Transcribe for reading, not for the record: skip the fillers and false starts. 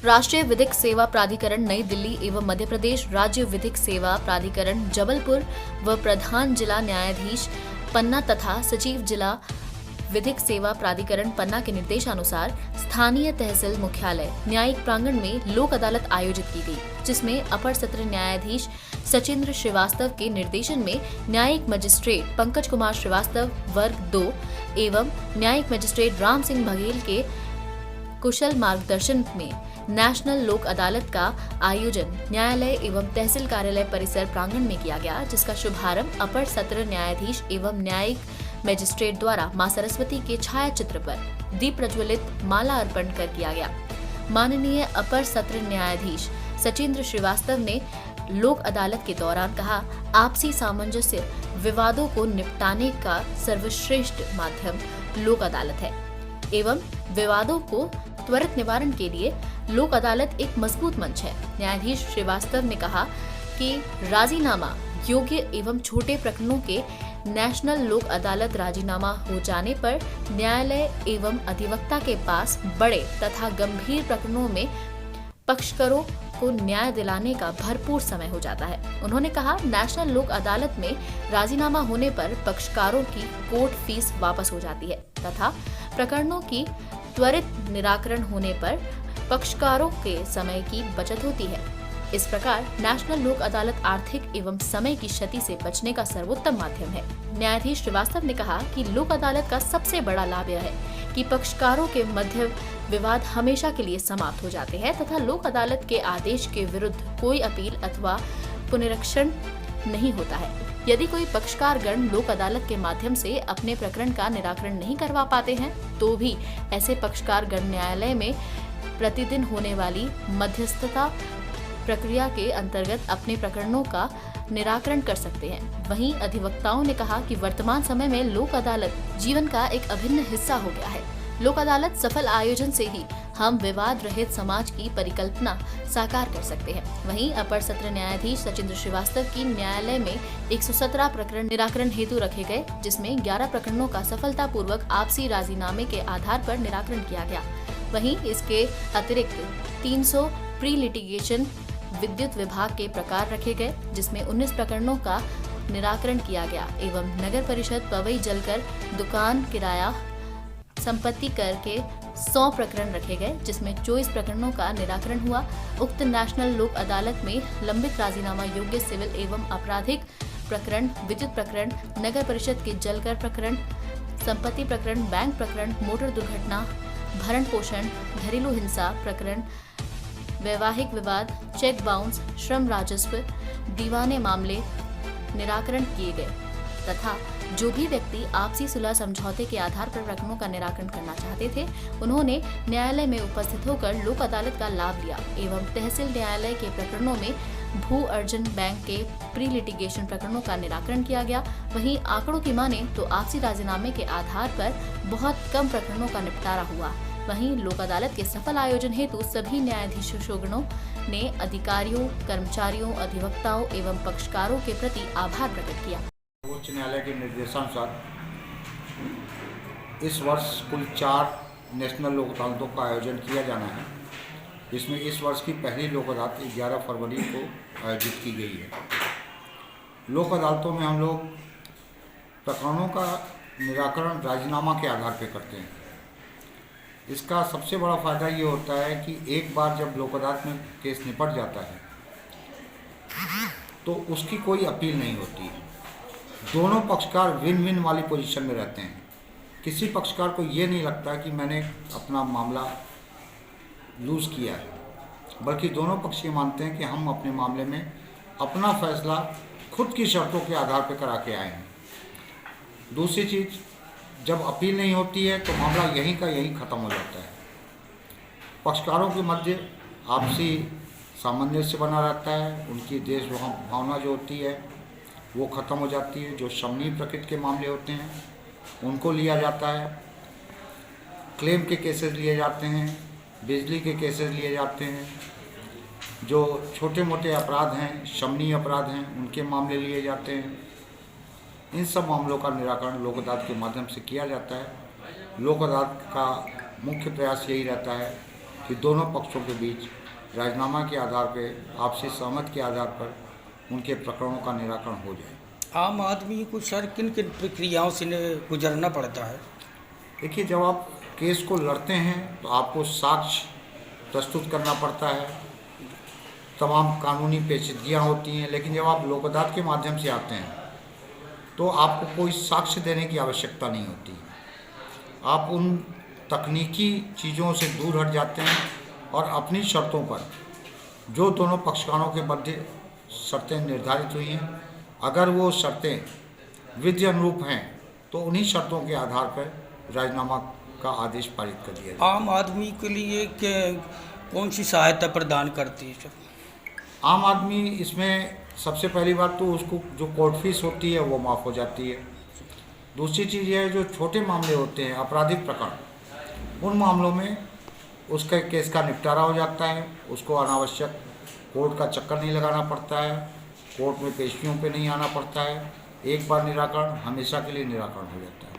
राष्ट्रीय विधिक सेवा प्राधिकरण नई दिल्ली एवं मध्य प्रदेश राज्य विधिक सेवा प्राधिकरण जबलपुर व प्रधान जिला न्यायाधीश पन्ना तथा सचिव जिला विधिक सेवा प्राधिकरण पन्ना के निर्देशानुसार स्थानीय तहसील मुख्यालय न्यायिक प्रांगण में लोक अदालत आयोजित की गई, जिसमें अपर सत्र न्यायाधीश सचिंद्र श्रीवास्तव के निर्देशन में न्यायिक मजिस्ट्रेट पंकज कुमार श्रीवास्तव वर्ग 2 एवं न्यायिक मजिस्ट्रेट राम सिंह बघेल के कुशल मार्गदर्शन में नेशनल लोक अदालत का आयोजन न्यायालय एवं तहसील कार्यालय परिसर प्रांगण में किया गया, जिसका शुभारंभ अपर सत्र न्यायाधीश एवं न्यायिक मजिस्ट्रेट द्वारा मां सरस्वती के छाया चित्र पर दीप प्रज्वलित माला अर्पण कर किया गया। माननीय अपर सत्र न्यायाधीश सचिंद्र श्रीवास्तव ने लोक अदालत के दौरान कहा, आपसी सामंजस्य विवादों को निपटाने का सर्वश्रेष्ठ माध्यम लोक अदालत है एवं विवादों को त्वरित निवारण के लिए लोक अदालत एक मजबूत मंच है। न्यायाधीश श्रीवास्तव ने कहा कि राजीनामा योग्य एवं छोटे प्रकरणों के नेशनल लोक अदालत राजीनामा हो जाने पर न्यायालय एवं अधिवक्ता के पास बड़े तथा गंभीर प्रकरणों में पक्षकारों को न्याय दिलाने का भरपूर समय हो जाता है। उन्होंने कहा, नेशनल लोक अदालत में राजीनामा होने पर पक्षकारों की कोर्ट फीस वापस हो जाती है तथा प्रकरणों की त्वरित निराकरण होने पर पक्षकारों के समय की बचत होती है। इस प्रकार नेशनल लोक अदालत आर्थिक एवं समय की क्षति से बचने का सर्वोत्तम माध्यम है। न्यायाधीश श्रीवास्तव ने कहा कि लोक अदालत का सबसे बड़ा लाभ यह है कि पक्षकारों के मध्य विवाद हमेशा के लिए समाप्त हो जाते हैं तथा लोक अदालत के आदेश के विरुद्ध कोई अपील अथवा पुनरीक्षण नहीं होता है। यदि कोई पक्षकार गण लोक अदालत के माध्यम से अपने प्रकरण का निराकरण नहीं करवा पाते हैं तो भी ऐसे पक्षकार गण न्यायालय में प्रतिदिन होने वाली मध्यस्थता प्रक्रिया के अंतर्गत अपने प्रकरणों का निराकरण कर सकते हैं। वहीं अधिवक्ताओं ने कहा कि वर्तमान समय में लोक अदालत जीवन का एक अभिन्न हिस्सा हो गया है। लोक अदालत सफल आयोजन से ही हम विवाद रहित समाज की परिकल्पना साकार कर सकते हैं। वहीं अपर सत्र न्यायाधीश सचिंद्र श्रीवास्तव की न्यायालय में 117 प्रकरण निराकरण हेतु रखे गए, जिसमें 11 प्रकरणों का सफलतापूर्वक आपसी राजीनामे के आधार पर निराकरण किया गया। वहीं इसके अतिरिक्त 300 प्री लिटिगेशन विद्युत विभाग के प्रकार रखे गए, जिसमें 19 प्रकरणों का निराकरण किया गया एवं नगर परिषद पवई जलकर दुकान किराया संपत्ति कर के 100 प्रकरण रखे गए, जिसमें 24 प्रकरणों का निराकरण हुआ। उक्त नेशनल लोक अदालत में लंबित राजीनामा योग्य सिविल एवं आपराधिक प्रकरण, विद्युत प्रकरण, नगर परिषद के जलकर प्रकरण, संपत्ति प्रकरण, बैंक प्रकरण, मोटर दुर्घटना, भरण पोषण, घरेलू हिंसा प्रकरण, वैवाहिक विवाद, चेक बाउंस, श्रम राजस्व, दीवाने मामले निराकरण किए गए तथा जो भी व्यक्ति आपसी सुलह समझौते के आधार पर प्रकरणों का निराकरण करना चाहते थे, उन्होंने न्यायालय में उपस्थित होकर लोक अदालत का लाभ लिया एवं तहसील न्यायालय के प्रकरणों में भू अर्जन बैंक के प्री लिटिगेशन प्रकरणों का निराकरण किया गया। वहीं आंकड़ों की माने तो आपसी राजीनामे के आधार पर बहुत कम प्रकरणों का निपटारा हुआ। वहीं लोक अदालत के सफल आयोजन हेतु सभी न्यायाधीशों ने अधिकारियों, कर्मचारियों, अधिवक्ताओं एवं पक्षकारों के प्रति आभार प्रकट किया। उच्च न्यायालय के निर्देशानुसार इस वर्ष कुल 4 नेशनल लोक अदालतों का आयोजन किया जाना है। इसमें इस वर्ष की पहली लोक अदालत 11 फरवरी को आयोजित की गई है। लोक अदालतों में हम लोग प्रकरणों का निराकरण राजीनामा के आधार पर करते हैं। इसका सबसे बड़ा फ़ायदा ये होता है कि एक बार जब लोक अदालत में केस निपट जाता है तो उसकी कोई अपील नहीं होती है। दोनों पक्षकार विन विन वाली पोजीशन में रहते हैं। किसी पक्षकार को ये नहीं लगता कि मैंने अपना मामला लूज़ किया है, बल्कि दोनों पक्ष ये मानते हैं कि हम अपने मामले में अपना फैसला खुद की शर्तों के आधार पर करा के आए हैं। दूसरी चीज़, जब अपील नहीं होती है तो मामला यहीं का यहीं ख़त्म हो जाता है। पक्षकारों के मध्य आपसी सामंजस्य बना रहता है। उनकी देश भावना जो होती है वो ख़त्म हो जाती है। जो शमनीय प्रकृति के मामले होते हैं उनको लिया जाता है। क्लेम के केसेस लिए जाते हैं, बिजली के केसेस लिए जाते हैं। जो छोटे मोटे अपराध हैं, शमनीय अपराध हैं, उनके मामले लिए जाते हैं। इन सब मामलों का निराकरण लोक अदालत के माध्यम से किया जाता है। लोक अदालत का मुख्य प्रयास यही रहता है कि दोनों पक्षों के बीच राजीनामा के आधार पर, आपसी सहमति के आधार पर उनके प्रकरणों का निराकरण हो जाए। आम आदमी को सर किन किन प्रक्रियाओं से गुजरना पड़ता है? देखिए, जब आप केस को लड़ते हैं तो आपको साक्ष्य प्रस्तुत करना पड़ता है, तमाम कानूनी पेचीदगियाँ होती हैं। लेकिन जब आप लोक अदालत के माध्यम से आते हैं तो आपको कोई साक्ष्य देने की आवश्यकता नहीं होती। आप उन तकनीकी चीज़ों से दूर हट जाते हैं और अपनी शर्तों पर, जो दोनों पक्षकारों के मध्य शर्तें निर्धारित हुई हैं, अगर वो शर्तें विधि अनुरूप हैं तो उन्हीं शर्तों के आधार पर राजीनामा का आदेश पारित कर दिया जाए। आम आदमी के लिए कौन सी सहायता प्रदान करती है सर? आम आदमी इसमें सबसे पहली बात तो उसको जो कोर्ट फीस होती है वो माफ़ हो जाती है। दूसरी चीज़ यह है, जो छोटे मामले होते हैं, आपराधिक प्रकरण, उन मामलों में उसके केस का निपटारा हो जाता है। उसको अनावश्यक कोर्ट का चक्कर नहीं लगाना पड़ता है, कोर्ट में पेशियों पे नहीं आना पड़ता है। एक बार निराकरण, हमेशा के लिए निराकरण हो जाता है।